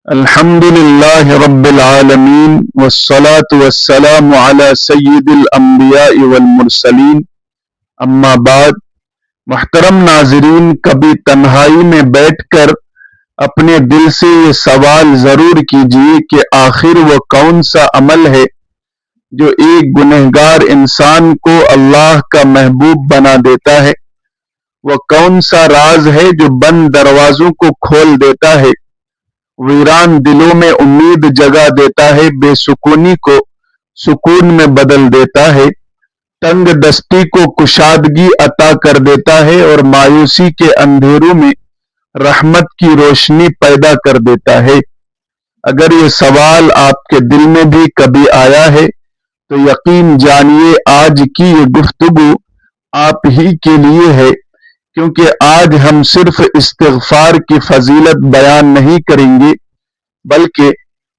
الحمد للہ رب العالمین والصلاة والسلام علی سید الانبیاء والمرسلین اما بعد۔ محترم ناظرین، کبھی تنہائی میں بیٹھ کر اپنے دل سے یہ سوال ضرور کیجئے کہ آخر وہ کون سا عمل ہے جو ایک گنہگار انسان کو اللہ کا محبوب بنا دیتا ہے؟ وہ کون سا راز ہے جو بند دروازوں کو کھول دیتا ہے، ویران دلوں میں امید جگا دیتا ہے، بے سکونی کو سکون میں بدل دیتا ہے، تنگ دستی کو کشادگی عطا کر دیتا ہے اور مایوسی کے اندھیروں میں رحمت کی روشنی پیدا کر دیتا ہے؟ اگر یہ سوال آپ کے دل میں بھی کبھی آیا ہے تو یقین جانیے آج کی یہ گفتگو آپ ہی کے لیے ہے، کیونکہ آج ہم صرف استغفار کی فضیلت بیان نہیں کریں گے بلکہ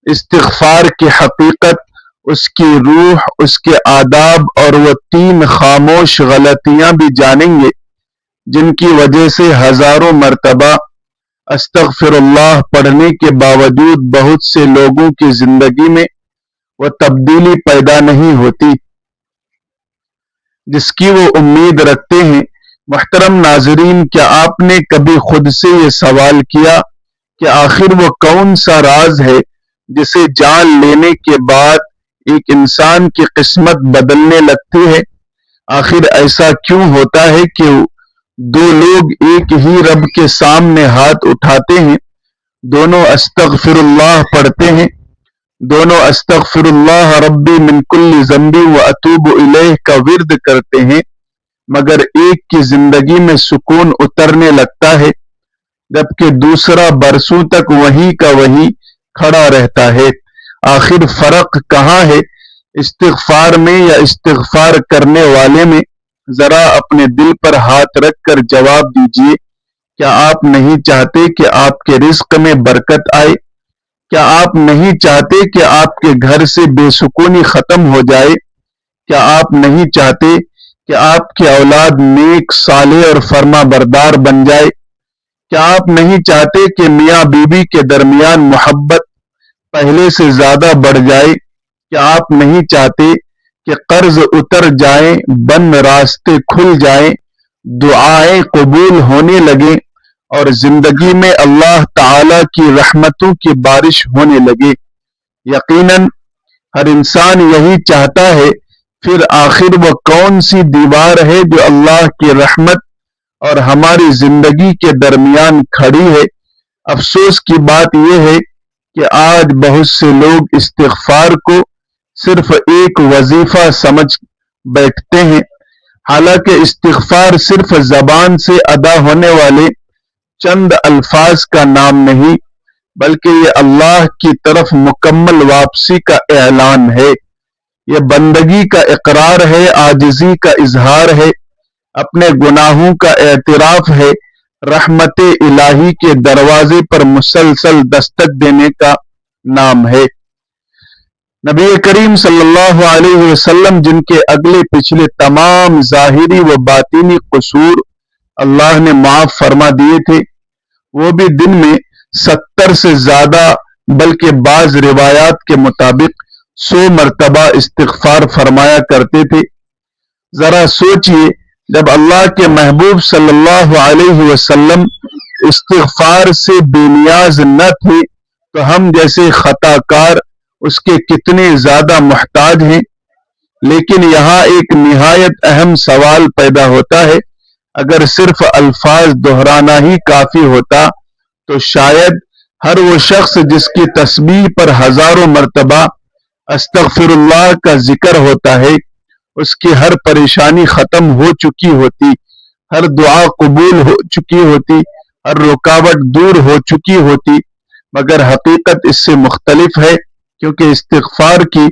استغفار کی حقیقت، اس کی روح، اس کے آداب اور وہ 3 خاموش غلطیاں بھی جانیں گے جن کی وجہ سے ہزاروں مرتبہ استغفر اللہ پڑھنے کے باوجود بہت سے لوگوں کی زندگی میں وہ تبدیلی پیدا نہیں ہوتی جس کی وہ امید رکھتے ہیں۔ محترم ناظرین، کیا آپ نے کبھی خود سے یہ سوال کیا کہ آخر وہ کون سا راز ہے جسے جان لینے کے بعد ایک انسان کی قسمت بدلنے لگتی ہے؟ آخر ایسا کیوں ہوتا ہے کہ 2 لوگ ایک ہی رب کے سامنے ہاتھ اٹھاتے ہیں، دونوں استغفر اللہ پڑھتے ہیں، دونوں استغفر اللہ ربی من کل ذنب و اتوب الیہ کا ورد کرتے ہیں، مگر ایک کی زندگی میں سکون اترنے لگتا ہے جبکہ دوسرا برسوں تک وہیں کا وہیں کھڑا رہتا ہے؟ آخر فرق کہاں ہے، استغفار میں یا استغفار کرنے والے میں؟ ذرا اپنے دل پر ہاتھ رکھ کر جواب دیجئے۔ کیا آپ نہیں چاہتے کہ آپ کے رزق میں برکت آئے؟ کیا آپ نہیں چاہتے کہ آپ کے گھر سے بے سکونی ختم ہو جائے؟ کیا آپ نہیں چاہتے کہ آپ کی اولاد نیک، صالح اور فرما بردار بن جائے؟ کیا آپ نہیں چاہتے کہ میاں بیوی کے درمیان محبت پہلے سے زیادہ بڑھ جائے؟ کیا آپ نہیں چاہتے کہ قرض اتر جائیں، بند راستے کھل جائیں، دعائیں قبول ہونے لگیں اور زندگی میں اللہ تعالی کی رحمتوں کی بارش ہونے لگے؟ یقیناً ہر انسان یہی چاہتا ہے۔ پھر آخر وہ کون سی دیوار ہے جو اللہ کی رحمت اور ہماری زندگی کے درمیان کھڑی ہے؟ افسوس کی بات یہ ہے کہ آج بہت سے لوگ استغفار کو صرف ایک وظیفہ سمجھ بیٹھتے ہیں، حالانکہ استغفار صرف زبان سے ادا ہونے والے چند الفاظ کا نام نہیں بلکہ یہ اللہ کی طرف مکمل واپسی کا اعلان ہے، یہ بندگی کا اقرار ہے، عاجزی کا اظہار ہے، اپنے گناہوں کا اعتراف ہے، رحمت الہی کے دروازے پر مسلسل دستک دینے کا نام ہے۔ نبی کریم صلی اللہ علیہ وسلم جن کے اگلے پچھلے تمام ظاہری و باطنی قصور اللہ نے معاف فرما دیے تھے، وہ بھی دن میں 70 سے زیادہ بلکہ بعض روایات کے مطابق 100 مرتبہ استغفار فرمایا کرتے تھے۔ ذرا سوچئے، جب اللہ کے محبوب صلی اللہ علیہ وسلم استغفار سے بے نیاز نہ تھے تو ہم جیسے خطا کار اس کے کتنے زیادہ محتاج ہیں۔ لیکن یہاں ایک نہایت اہم سوال پیدا ہوتا ہے، اگر صرف الفاظ دہرانا ہی کافی ہوتا تو شاید ہر وہ شخص جس کی تسبیح پر ہزاروں مرتبہ استغفر اللہ کا ذکر ہوتا ہے، اس کی ہر پریشانی ختم ہو چکی ہوتی، ہر دعا قبول ہو چکی ہوتی، ہر رکاوٹ دور ہو چکی ہوتی، مگر حقیقت اس سے مختلف ہے، کیونکہ استغفار کی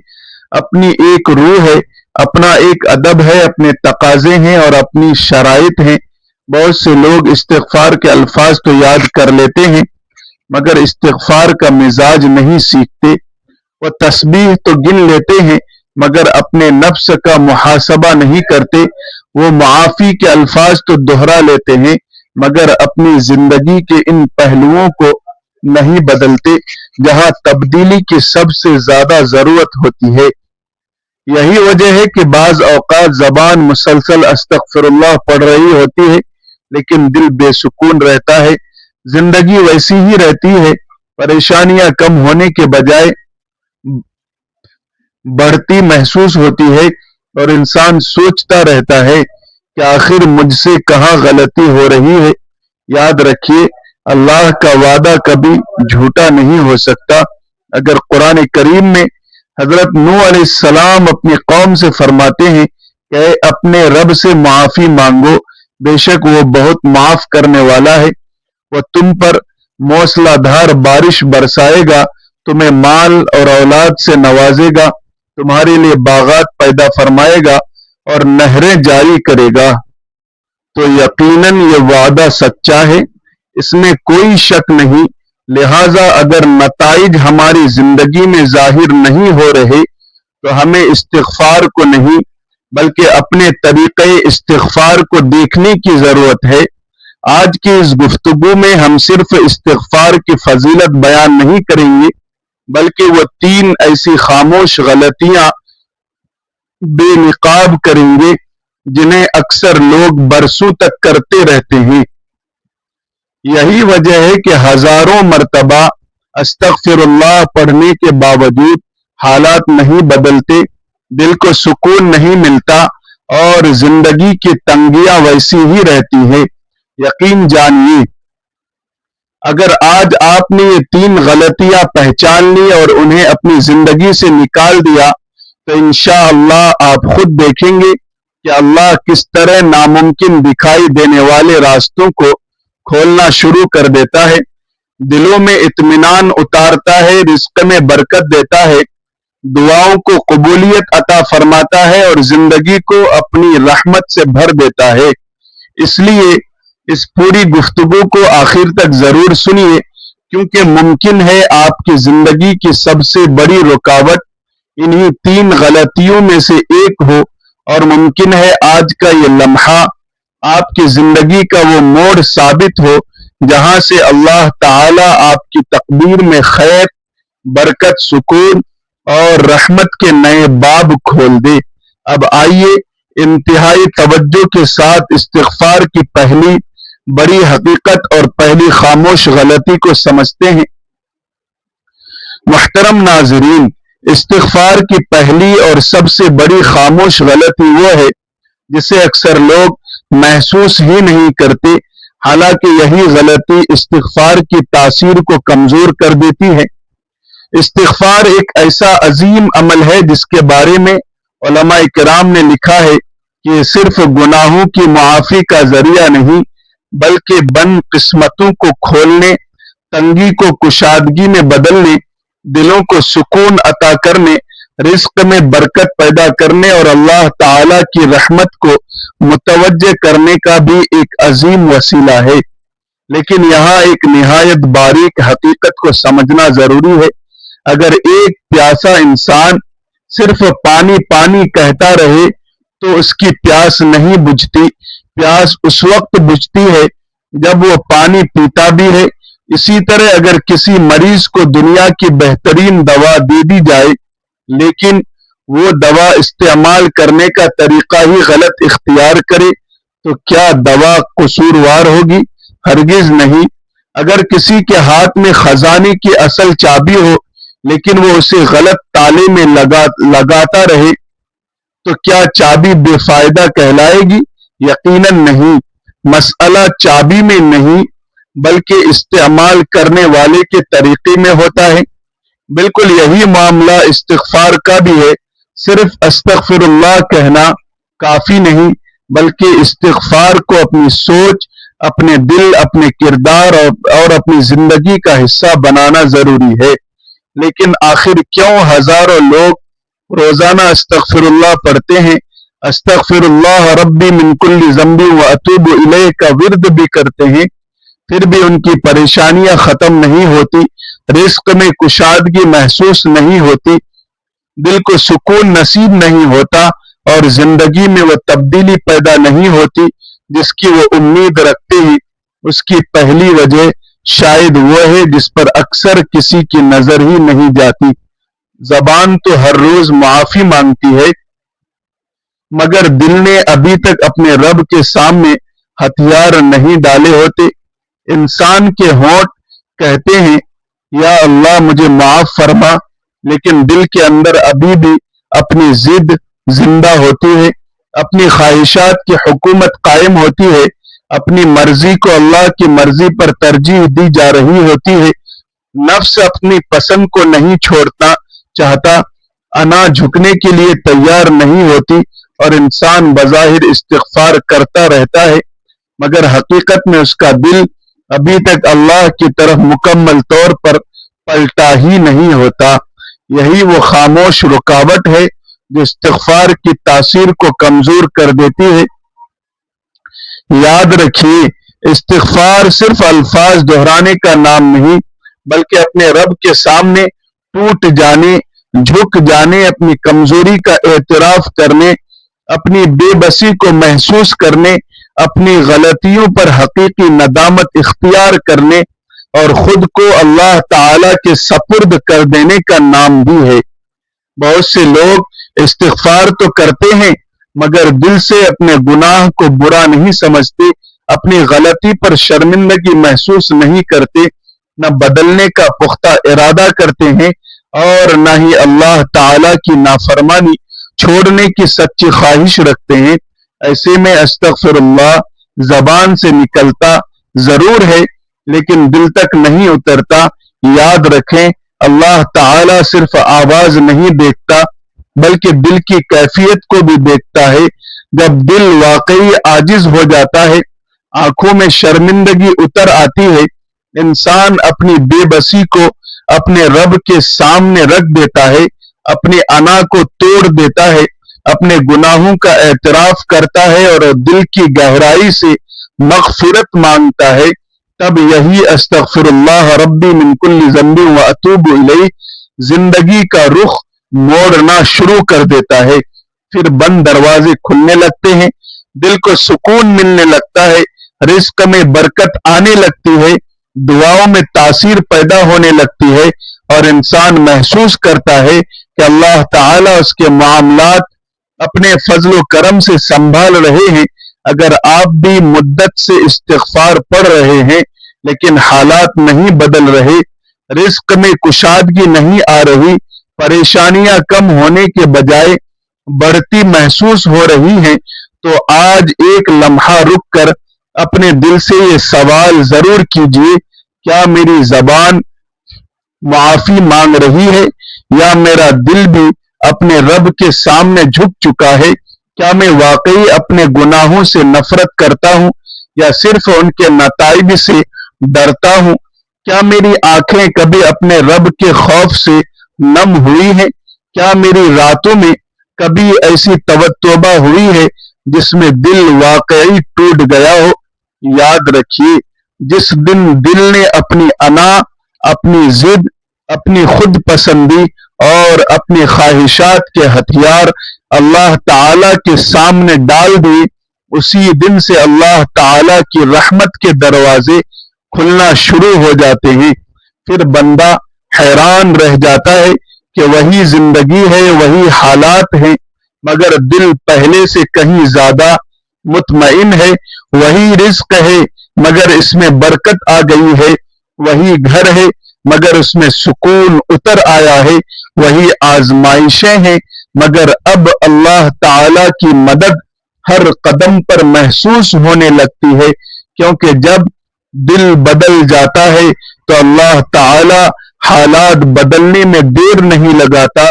اپنی ایک روح ہے، اپنا ایک ادب ہے، اپنے تقاضے ہیں اور اپنی شرائط ہیں۔ بہت سے لوگ استغفار کے الفاظ تو یاد کر لیتے ہیں مگر استغفار کا مزاج نہیں سیکھتے، وہ تسبیح تو گن لیتے ہیں مگر اپنے نفس کا محاسبہ نہیں کرتے، وہ معافی کے الفاظ تو دہرا لیتے ہیں مگر اپنی زندگی کے ان پہلوؤں کو نہیں بدلتے جہاں تبدیلی کی سب سے زیادہ ضرورت ہوتی ہے۔ یہی وجہ ہے کہ بعض اوقات زبان مسلسل استغفر اللہ پڑھ رہی ہوتی ہے لیکن دل بے سکون رہتا ہے، زندگی ویسی ہی رہتی ہے، پریشانیاں کم ہونے کے بجائے بڑھتی محسوس ہوتی ہے اور انسان سوچتا رہتا ہے کہ آخر مجھ سے کہاں غلطی ہو رہی ہے۔ یاد رکھیے، اللہ کا وعدہ کبھی جھوٹا نہیں ہو سکتا۔ اگر قرآن کریم میں حضرت نوح علیہ السلام اپنی قوم سے فرماتے ہیں کہ اپنے رب سے معافی مانگو، بے شک وہ بہت معاف کرنے والا ہے، وہ تم پر موسلا دھار بارش برسائے گا، تمہیں مال اور اولاد سے نوازے گا، تمہارے لیے باغات پیدا فرمائے گا اور نہریں جاری کرے گا، تو یقیناً یہ وعدہ سچا ہے، اس میں کوئی شک نہیں۔ لہٰذا اگر نتائج ہماری زندگی میں ظاہر نہیں ہو رہے تو ہمیں استغفار کو نہیں بلکہ اپنے طریقے استغفار کو دیکھنے کی ضرورت ہے۔ آج کی اس گفتگو میں ہم صرف استغفار کی فضیلت بیان نہیں کریں گے بلکہ وہ 3 ایسی خاموش غلطیاں بے نقاب کریں گے جنہیں اکثر لوگ برسوں تک کرتے رہتے ہیں۔ یہی وجہ ہے کہ ہزاروں مرتبہ استغفر اللہ پڑھنے کے باوجود حالات نہیں بدلتے، دل کو سکون نہیں ملتا اور زندگی کی تنگیاں ویسی ہی رہتی ہیں۔ یقین جانیے، اگر آج آپ نے یہ 3 غلطیاں پہچان لی اور انہیں اپنی زندگی سے نکال دیا تو انشاءاللہ آپ خود دیکھیں گے کہ اللہ کس طرح ناممکن دکھائی دینے والے راستوں کو کھولنا شروع کر دیتا ہے، دلوں میں اطمینان اتارتا ہے، رزق میں برکت دیتا ہے، دعاؤں کو قبولیت عطا فرماتا ہے اور زندگی کو اپنی رحمت سے بھر دیتا ہے۔ اس لیے اس پوری گفتگو کو آخر تک ضرور سنیے، کیونکہ ممکن ہے آپ کی زندگی کی سب سے بڑی رکاوٹ انہی 3 غلطیوں میں سے ایک ہو، اور ممکن ہے آج کا یہ لمحہ آپ کی زندگی کا وہ موڑ ثابت ہو جہاں سے اللہ تعالی آپ کی تقدیر میں خیر، برکت، سکون اور رحمت کے نئے باب کھول دے۔ اب آئیے انتہائی توجہ کے ساتھ استغفار کی پہلی بڑی حقیقت اور پہلی خاموش غلطی کو سمجھتے ہیں۔ محترم ناظرین، استغفار کی پہلی اور سب سے بڑی خاموش غلطی وہ ہے جسے اکثر لوگ محسوس ہی نہیں کرتے، حالانکہ یہی غلطی استغفار کی تاثیر کو کمزور کر دیتی ہے۔ استغفار ایک ایسا عظیم عمل ہے جس کے بارے میں علماء کرام نے لکھا ہے کہ یہ صرف گناہوں کی معافی کا ذریعہ نہیں بلکہ بند قسمتوں کو کھولنے، تنگی کو کشادگی میں بدلنے، دلوں کو سکون عطا کرنے، رزق میں برکت پیدا کرنے اور اللہ تعالی کی رحمت کو متوجہ کرنے کا بھی ایک عظیم وسیلہ ہے۔ لیکن یہاں ایک نہایت باریک حقیقت کو سمجھنا ضروری ہے۔ اگر ایک پیاسا انسان صرف پانی پانی کہتا رہے تو اس کی پیاس نہیں بجھتی، پیاس اس وقت بجھتی ہے جب وہ پانی پیتا بھی ہے۔ اسی طرح اگر کسی مریض کو دنیا کی بہترین دوا دے دی جائے لیکن وہ دوا استعمال کرنے کا طریقہ ہی غلط اختیار کرے تو کیا دوا قصوروار ہوگی؟ ہرگز نہیں۔ اگر کسی کے ہاتھ میں خزانے کی اصل چابی ہو لیکن وہ اسے غلط تالے میں لگاتا رہے تو کیا چابی بے فائدہ کہلائے گی؟ یقیناً نہیں۔ مسئلہ چابی میں نہیں بلکہ استعمال کرنے والے کے طریقے میں ہوتا ہے۔ بالکل یہی معاملہ استغفار کا بھی ہے۔ صرف استغفر اللہ کہنا کافی نہیں بلکہ استغفار کو اپنی سوچ، اپنے دل، اپنے کردار اور اپنی زندگی کا حصہ بنانا ضروری ہے۔ لیکن آخر کیوں ہزاروں لوگ روزانہ استغفر اللہ پڑھتے ہیں، استغفر اللہ ربی من کل ذنب واتوب الیہ کا ورد بھی کرتے ہیں، پھر بھی ان کی پریشانیاں ختم نہیں ہوتی، رزق میں کشادگی محسوس نہیں ہوتی، دل کو سکون نصیب نہیں ہوتا اور زندگی میں وہ تبدیلی پیدا نہیں ہوتی جس کی وہ امید رکھتے ہیں؟ اس کی پہلی وجہ شاید وہ ہے جس پر اکثر کسی کی نظر ہی نہیں جاتی۔ زبان تو ہر روز معافی مانگتی ہے، مگر دل نے ابھی تک اپنے رب کے سامنے ہتھیار نہیں ڈالے ہوتے۔ انسان کے ہونٹ کہتے ہیں یا اللہ مجھے معاف فرما، لیکن دل کے اندر ابھی بھی اپنی ضد زندہ ہوتی ہے، اپنی خواہشات کی حکومت قائم ہوتی ہے، اپنی مرضی کو اللہ کی مرضی پر ترجیح دی جا رہی ہوتی ہے، نفس اپنی پسند کو نہیں چھوڑنا چاہتا، انا جھکنے کے لیے تیار نہیں ہوتی، اور انسان بظاہر استغفار کرتا رہتا ہے، مگر حقیقت میں اس کا دل ابھی تک اللہ کی طرف مکمل طور پر پلٹا ہی نہیں ہوتا۔ یہی وہ خاموش رکاوٹ ہے جو استغفار کی تاثیر کو کمزور کر دیتی ہے۔ یاد رکھیے، استغفار صرف الفاظ دہرانے کا نام نہیں، بلکہ اپنے رب کے سامنے ٹوٹ جانے، جھک جانے، اپنی کمزوری کا اعتراف کرنے، اپنی بے بسی کو محسوس کرنے، اپنی غلطیوں پر حقیقی ندامت اختیار کرنے اور خود کو اللہ تعالی کے سپرد کر دینے کا نام بھی ہے۔ بہت سے لوگ استغفار تو کرتے ہیں مگر دل سے اپنے گناہ کو برا نہیں سمجھتے، اپنی غلطی پر شرمندگی محسوس نہیں کرتے، نہ بدلنے کا پختہ ارادہ کرتے ہیں اور نہ ہی اللہ تعالی کی نافرمانی چھوڑنے کی سچی خواہش رکھتے ہیں۔ ایسے میں استغفر اللہ زبان سے نکلتا ضرور ہے لیکن دل تک نہیں اترتا۔ یاد رکھیں، اللہ تعالی صرف آواز نہیں دیکھتا بلکہ دل کی کیفیت کو بھی دیکھتا ہے۔ جب دل واقعی عاجز ہو جاتا ہے، آنکھوں میں شرمندگی اتر آتی ہے، انسان اپنی بے بسی کو اپنے رب کے سامنے رکھ دیتا ہے، اپنی انا کو توڑ دیتا ہے، اپنے گناہوں کا اعتراف کرتا ہے اور دل کی گہرائی سے مغفرت مانگتا ہے، تب یہی استغفر اللہ ربی من کل ذنب واتوب الیہ زندگی کا رخ موڑنا شروع کر دیتا ہے۔ پھر بند دروازے کھلنے لگتے ہیں، دل کو سکون ملنے لگتا ہے، رزق میں برکت آنے لگتی ہے، دعاؤں میں تاثیر پیدا ہونے لگتی ہے، اور انسان محسوس کرتا ہے کہ اللہ تعالیٰ اس کے معاملات اپنے فضل و کرم سے سنبھال رہے ہیں۔ اگر آپ بھی مدت سے استغفار پڑھ رہے ہیں لیکن حالات نہیں بدل رہے، رزق میں کشادگی نہیں آ رہی، پریشانیاں کم ہونے کے بجائے بڑھتی محسوس ہو رہی ہیں، تو آج ایک لمحہ رک کر اپنے دل سے یہ سوال ضرور کیجئے، کیا میری زبان معافی مانگ رہی ہے یا میرا دل بھی اپنے رب کے سامنے جھک چکا ہے؟ کیا میں واقعی اپنے گناہوں سے نفرت کرتا ہوں یا صرف ان کے نتائج سے ڈرتا ہوں؟ کیا میری آنکھیں کبھی اپنے رب کے خوف سے نم ہوئی ہیں؟ کیا میری راتوں میں کبھی ایسی توبہ ہوئی ہے جس میں دل واقعی ٹوٹ گیا ہو؟ یاد رکھیے، جس دن دل نے اپنی انا، اپنی ضد، اپنی خود پسندی اور اپنی خواہشات کے ہتھیار اللہ تعالی کے سامنے ڈال دیے، اسی دن سے اللہ تعالی کی رحمت کے دروازے کھلنا شروع ہو جاتے ہیں۔ پھر بندہ حیران رہ جاتا ہے کہ وہی زندگی ہے، وہی حالات ہیں، مگر دل پہلے سے کہیں زیادہ مطمئن ہے، وہی رزق ہے مگر اس میں برکت آ گئی ہے، وہی گھر ہے مگر اس میں سکون اتر آیا ہے، وہی آزمائشیں ہیں مگر اب اللہ تعالی کی مدد ہر قدم پر محسوس ہونے لگتی ہے، کیونکہ جب دل بدل جاتا ہے تو اللہ تعالی حالات بدلنے میں دیر نہیں لگاتا،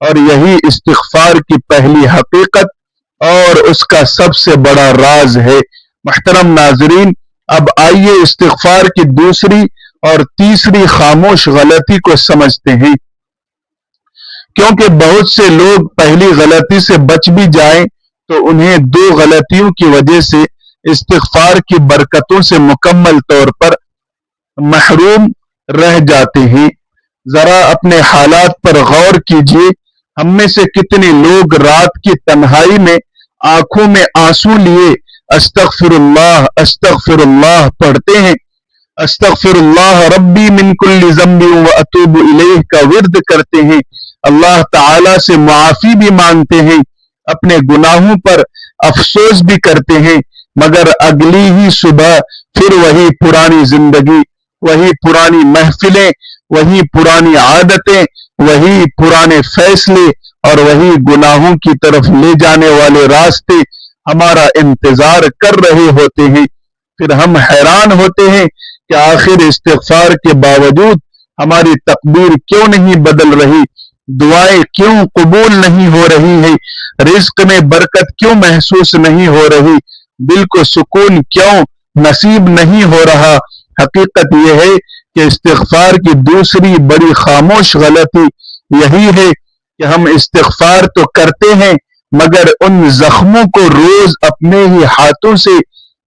اور یہی استغفار کی پہلی حقیقت اور اس کا سب سے بڑا راز ہے۔ محترم ناظرین، اب آئیے استغفار کی دوسری اور تیسری خاموش غلطی کو سمجھتے ہیں، کیونکہ بہت سے لوگ پہلی غلطی سے بچ بھی جائیں تو انہیں دو غلطیوں کی وجہ سے استغفار کی برکتوں سے مکمل طور پر محروم رہ جاتے ہیں۔ ذرا اپنے حالات پر غور کیجئے، ہم میں سے کتنے لوگ رات کی تنہائی میں آنکھوں میں آنسو لیے استغفر اللہ پڑھتے ہیں، استغفر اللہ ربی من کل ذنب و اتوب الیہ کا ورد کرتے ہیں، اللہ تعالی سے معافی بھی مانگتے ہیں، اپنے گناہوں پر افسوس بھی کرتے ہیں، مگر اگلی ہی صبح پھر وہی پرانی زندگی، وہی پرانی محفلیں، وہی پرانی عادتیں، وہی پرانے فیصلے اور وہی گناہوں کی طرف لے جانے والے راستے ہمارا انتظار کر رہے ہوتے ہیں۔ پھر ہم حیران ہوتے ہیں کہ آخر استغفار کے باوجود ہماری تقدیر کیوں نہیں بدل رہی، دعائیں کیوں قبول نہیں ہو رہی ہے، رزق میں برکت کیوں محسوس نہیں ہو رہی، دل کو سکون کیوں نصیب نہیں ہو رہا۔ حقیقت یہ ہے کہ استغفار کی دوسری بڑی خاموش غلطی یہی ہے کہ ہم استغفار تو کرتے ہیں مگر ان زخموں کو روز اپنے ہی ہاتھوں سے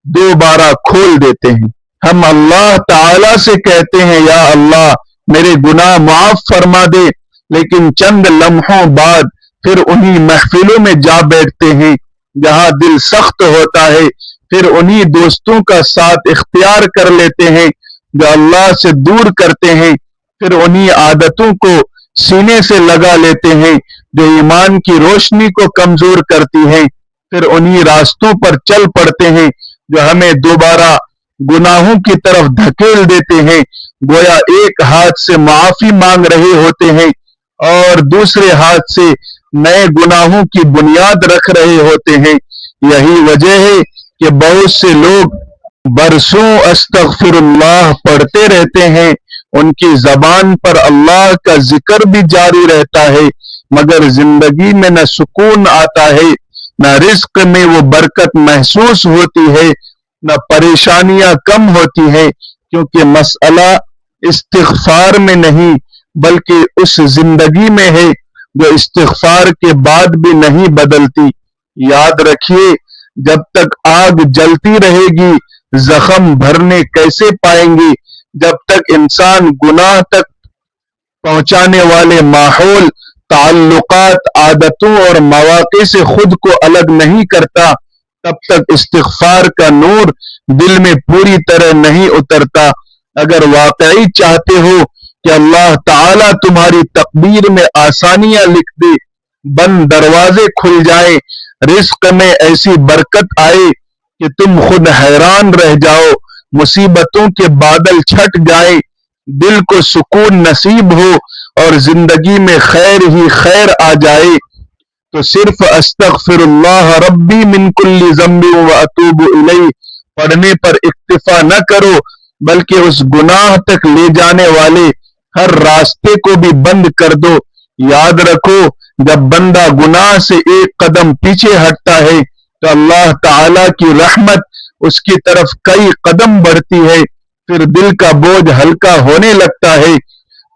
دوبارہ کھول دیتے ہیں۔ ہم اللہ تعالی سے کہتے ہیں یا اللہ میرے گناہ معاف فرما دے، لیکن چند لمحوں بعد پھر انہی محفلوں میں جا بیٹھتے ہیں جہاں دل سخت ہوتا ہے، پھر انہی دوستوں کا ساتھ اختیار کر لیتے ہیں جو اللہ سے دور کرتے ہیں، پھر انہی عادتوں کو سینے سے لگا لیتے ہیں جو ایمان کی روشنی کو کمزور کرتی ہیں، پھر انہی راستوں پر چل پڑتے ہیں جو ہمیں دوبارہ گناہوں کی طرف دھکیل دیتے ہیں۔ گویا ایک ہاتھ سے معافی مانگ رہے ہوتے ہیں اور دوسرے ہاتھ سے نئے گناہوں کی بنیاد رکھ رہے ہوتے ہیں۔ یہی وجہ ہے کہ بہت سے لوگ برسوں استغفر اللہ پڑھتے رہتے ہیں، ان کی زبان پر اللہ کا ذکر بھی جاری رہتا ہے، مگر زندگی میں نہ سکون آتا ہے، نہ رزق میں وہ برکت محسوس ہوتی ہے، نہ پریشانیاں کم ہوتی ہیں، کیونکہ مسئلہ استغفار میں نہیں بلکہ اس زندگی میں ہے جو استغفار کے بعد بھی نہیں بدلتی۔ یاد رکھیے، جب تک آگ جلتی رہے گی زخم بھرنے کیسے پائیں گی؟ جب تک انسان گناہ تک پہنچانے والے ماحول، تعلقات، عادتوں اور مواقع سے خود کو الگ نہیں کرتا، تب تک استغفار کا نور دل میں پوری طرح نہیں اترتا۔ اگر واقعی چاہتے ہو کہ اللہ تعالیٰ تمہاری تقدیر میں آسانیاں لکھ دے، بند دروازے کھل جائیں، رزق میں ایسی برکت آئے کہ تم خود حیران رہ جاؤ، مصیبتوں کے بادل چھٹ جائیں، دل کو سکون نصیب ہو اور زندگی میں خیر ہی خیر آ جائے، تو صرف استغفر اللہ ربی من کل ذنب و اتوب الیہ پڑھنے پر اکتفا نہ کرو، بلکہ اس گناہ تک لے جانے والے ہر راستے کو بھی بند کر دو۔ یاد رکھو، جب بندہ گناہ سے ایک قدم پیچھے ہٹتا ہے تو اللہ تعالی کی رحمت اس کی طرف کئی قدم بڑھتی ہے، پھر دل کا بوجھ ہلکا ہونے لگتا ہے،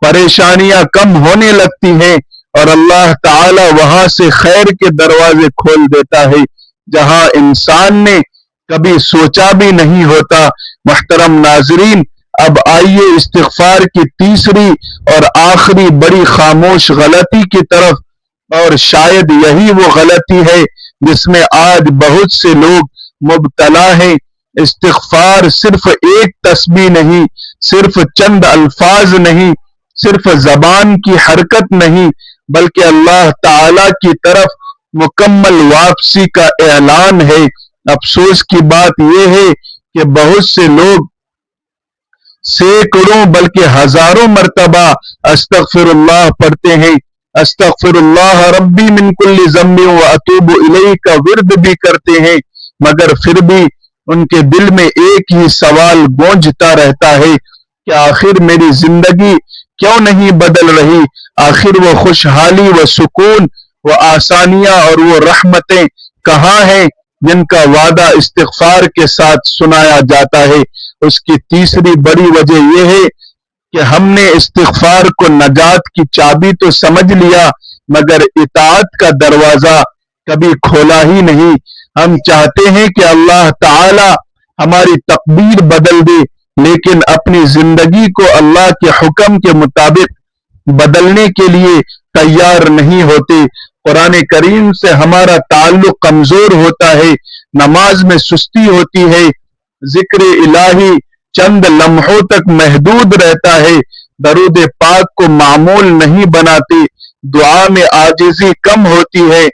پریشانیاں کم ہونے لگتی ہیں اور اللہ تعالی وہاں سے خیر کے دروازے کھول دیتا ہے جہاں انسان نے کبھی سوچا بھی نہیں ہوتا۔ محترم ناظرین، اب آئیے استغفار کی تیسری اور آخری بڑی خاموش غلطی کی طرف، اور شاید یہی وہ غلطی ہے جس میں آج بہت سے لوگ مبتلا ہیں۔ استغفار صرف ایک تسبیح نہیں، صرف چند الفاظ نہیں، صرف زبان کی حرکت نہیں، بلکہ اللہ تعالی کی طرف مکمل واپسی کا اعلان ہے۔ افسوس کی بات یہ ہے کہ بہت سے لوگ سینکڑوں بلکہ ہزاروں مرتبہ استغفر اللہ پڑھتے ہیں، استغفر اللہ ربی من کل ذنب و اتوب الیہ کا ورد بھی کرتے ہیں، مگر پھر بھی ان کے دل میں ایک ہی سوال گونجتا رہتا ہے کہ آخر میری زندگی کیوں نہیں بدل رہی؟ آخر وہ خوشحالی، وہ سکون، وہ آسانیاں اور وہ رحمتیں کہاں ہیں جن کا وعدہ استغفار کے ساتھ سنایا جاتا ہے؟ اس کی تیسری بڑی وجہ یہ ہے کہ ہم نے استغفار کو نجات کی چابی تو سمجھ لیا، مگر اطاعت کا دروازہ کبھی کھولا ہی نہیں۔ ہم چاہتے ہیں کہ اللہ تعالی ہماری تقدیر بدل دے، لیکن اپنی زندگی کو اللہ کے حکم کے مطابق بدلنے کے لیے تیار نہیں ہوتے۔ قرآن کریم سے ہمارا تعلق کمزور ہوتا ہے، نماز میں سستی ہوتی ہے، ذکر الہی چند لمحوں تک محدود رہتا ہے، درود پاک کو معمول نہیں بناتی، دعا میں عاجزی کم ہوتی ہے،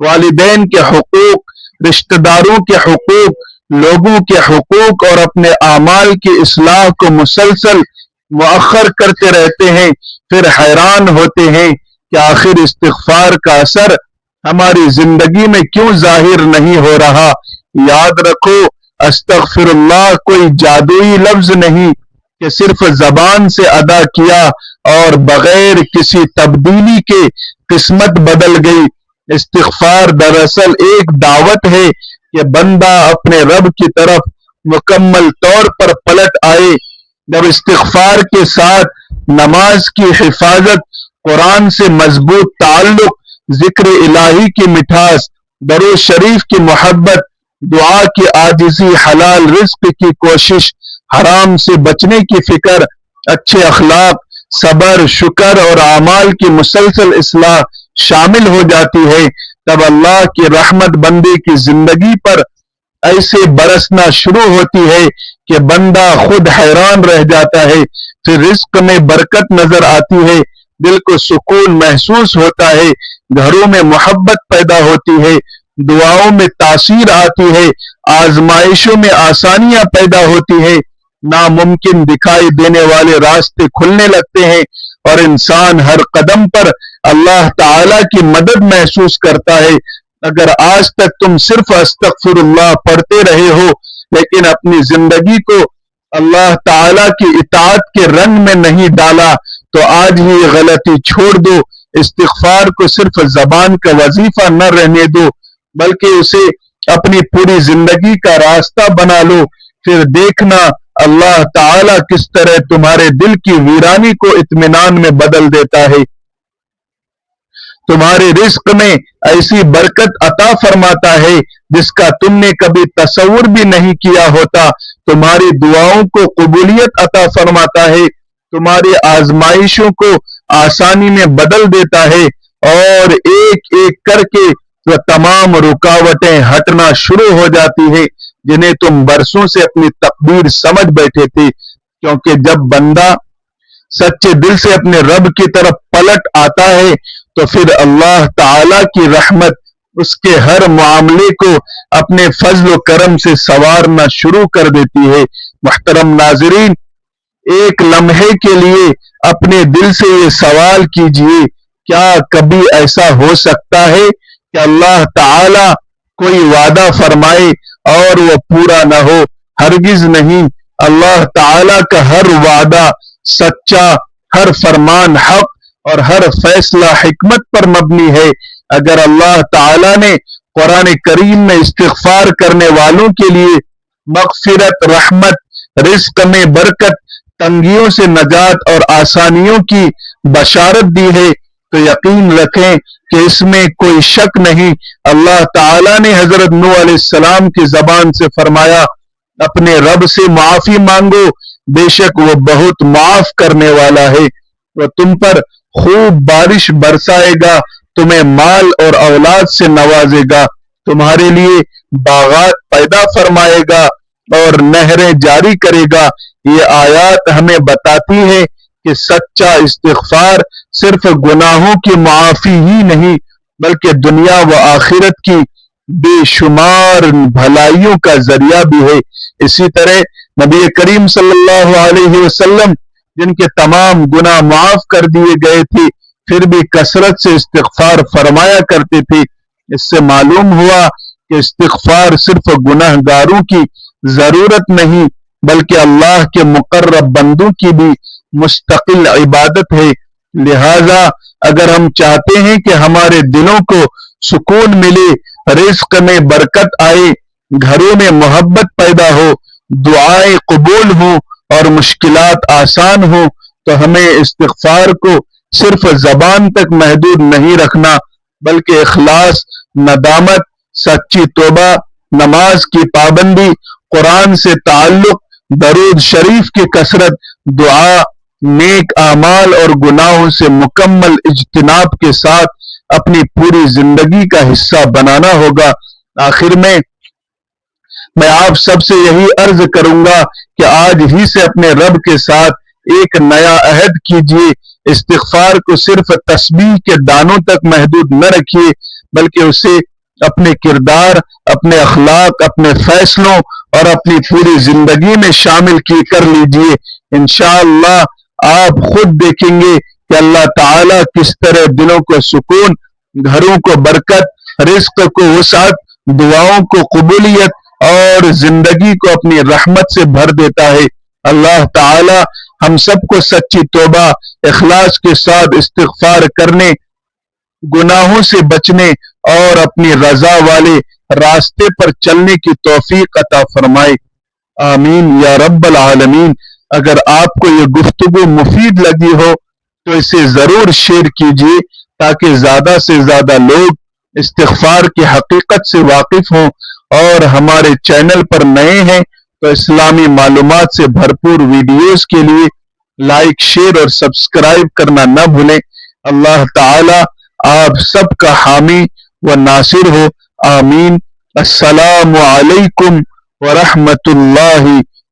والدین کے حقوق، رشتہ داروں کے حقوق، لوگوں کے حقوق اور اپنے اعمال کی اصلاح کو مسلسل مؤخر کرتے رہتے ہیں، پھر حیران ہوتے ہیں کہ آخر استغفار کا اثر ہماری زندگی میں کیوں ظاہر نہیں ہو رہا۔ یاد رکھو، استغفر اللہ کوئی جادوئی لفظ نہیں کہ صرف زبان سے ادا کیا اور بغیر کسی تبدیلی کے قسمت بدل گئی۔ استغفار دراصل ایک دعوت ہے کہ بندہ اپنے رب کی طرف مکمل طور پر پلٹ آئے۔ جب استغفار کے ساتھ نماز کی حفاظت، قرآن سے مضبوط تعلق، ذکر الہی کی مٹھاس، درود شریف کی محبت، دعا کی عاجزی، حلال رزق کی کوشش، حرام سے بچنے کی فکر، اچھے اخلاق، صبر، شکر اور اعمال کی مسلسل اصلاح شامل ہو جاتی ہے، تب اللہ کی رحمت بندے کی زندگی پر ایسے برسنا شروع ہوتی ہے کہ بندہ خود حیران رہ جاتا ہے۔ پھر رزق میں برکت نظر آتی ہے، دل کو سکون محسوس ہوتا ہے، گھروں میں محبت پیدا ہوتی ہے، دعاؤں میں تاثیر آتی ہے، آزمائشوں میں آسانیاں پیدا ہوتی ہے، ناممکن دکھائی دینے والے راستے کھلنے لگتے ہیں اور انسان ہر قدم پر اللہ تعالی کی مدد محسوس کرتا ہے۔ اگر آج تک تم صرف استغفر اللہ پڑھتے رہے ہو لیکن اپنی زندگی کو اللہ تعالی کی اطاعت کے رنگ میں نہیں ڈالا تو آج ہی یہ غلطی چھوڑ دو۔ استغفار کو صرف زبان کا وظیفہ نہ رہنے دو بلکہ اسے اپنی پوری زندگی کا راستہ بنا لو، پھر دیکھنا اللہ تعالی کس طرح تمہارے دل کی ویرانی کو اطمینان میں بدل دیتا ہے، تمہارے رزق میں ایسی برکت عطا فرماتا ہے جس کا تم نے کبھی تصور بھی نہیں کیا ہوتا، تمہاری دعاؤں کو قبولیت عطا فرماتا ہے، تمہاری آزمائشوں کو آسانی میں بدل دیتا ہے اور ایک ایک کر کے وہ تمام رکاوٹیں ہٹنا شروع ہو جاتی ہے جنہیں تم برسوں سے اپنی تقدیر سمجھ بیٹھے تھے، کیونکہ جب بندہ سچے دل سے اپنے رب کی طرف پلٹ آتا ہے تو پھر اللہ تعالی کی رحمت اس کے ہر معاملے کو اپنے فضل و کرم سے سنوارنا شروع کر دیتی ہے۔ محترم ناظرین، ایک لمحے کے لیے اپنے دل سے یہ سوال کیجئے، کیا کبھی ایسا ہو سکتا ہے کہ اللہ تعالی کوئی وعدہ فرمائے اور وہ پورا نہ ہو؟ ہرگز نہیں، اللہ تعالی کا ہر وعدہ سچا، ہر فرمان حق اور ہر فیصلہ حکمت پر مبنی ہے۔ اگر اللہ تعالی نے قرآن کریم میں استغفار کرنے والوں کے لیے مغفرت، رحمت، رزق میں برکت، تنگیوں سے نجات اور آسانیوں کی بشارت دی ہے تو یقین رکھیں کہ اس میں کوئی شک نہیں، اللہ تعالی نے حضرت نوح علیہ السلام کی زبان سے فرمایا، اپنے رب سے معافی مانگو، بے شک وہ بہت معاف کرنے والا ہے، وہ تم پر خوب بارش برسائے گا، تمہیں مال اور اولاد سے نوازے گا، تمہارے لیے باغات پیدا فرمائے گا اور نہریں جاری کرے گا۔ یہ آیات ہمیں بتاتی ہے کہ سچا استغفار صرف گناہوں کی معافی ہی نہیں بلکہ دنیا و آخرت کی بے شمار بھلائیوں کا ذریعہ بھی ہے۔ اسی طرح نبی کریم صلی اللہ علیہ وسلم جن کے تمام گناہ معاف کر دیے گئے تھے پھر بھی کثرت سے استغفار فرمایا کرتے تھے۔ اس سے معلوم ہوا کہ استغفار صرف گناہ گاروں کی ضرورت نہیں بلکہ اللہ کے مقرب بندوں کی بھی مستقل عبادت ہے۔ لہذا اگر ہم چاہتے ہیں کہ ہمارے دلوں کو سکون ملے، رزق میں برکت آئے، گھروں میں محبت پیدا ہو، دعائیں قبول ہوں اور مشکلات آسان ہوں تو ہمیں استغفار کو صرف زبان تک محدود نہیں رکھنا بلکہ اخلاص، ندامت، سچی توبہ، نماز کی پابندی، قرآن سے تعلق، درود شریف کی کثرت، دعا، نیک اعمال اور گناہوں سے مکمل اجتناب کے ساتھ اپنی پوری زندگی کا حصہ بنانا ہوگا۔ آخر میں آپ سب سے یہی عرض کروں گا کہ آج ہی سے اپنے رب کے ساتھ ایک نیا عہد کیجئے. استغفار کو صرف تسبیح کے دانوں تک محدود نہ رکھیے، بلکہ اسے اپنے کردار، اپنے اخلاق، اپنے فیصلوں اور اپنی پوری زندگی میں شامل کر لیجئے. انشاءاللہ آپ خود دیکھیں گے کہ اللہ تعالیٰ کس طرح دلوں کو سکون، گھروں کو برکت، رزق کو وسعت، دعاؤں کو قبولیت اور زندگی کو اپنی رحمت سے بھر دیتا ہے. اللہ تعالیٰ ہم سب کو سچی توبہ، اخلاص کے ساتھ استغفار کرنے، گناہوں سے بچنے اور اپنی رضا والے راستے پر چلنے کی توفیق عطا فرمائے. آمین یا رب العالمین. اگر آپ کو یہ گفتگو مفید لگی ہو تو اسے ضرور شیئر کیجیے تاکہ زیادہ سے زیادہ لوگ استغفار کی حقیقت سے واقف ہوں، اور ہمارے چینل پر نئے ہیں تو اسلامی معلومات سے بھرپور ویڈیوز کے لیے لائک، شیئر اور سبسکرائب کرنا نہ بھولیں. اللہ تعالی آپ سب کا حامی و ناصر ہو. آمین. السلام علیکم ورحمۃ اللہ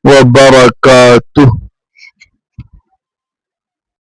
وبرکاتہ.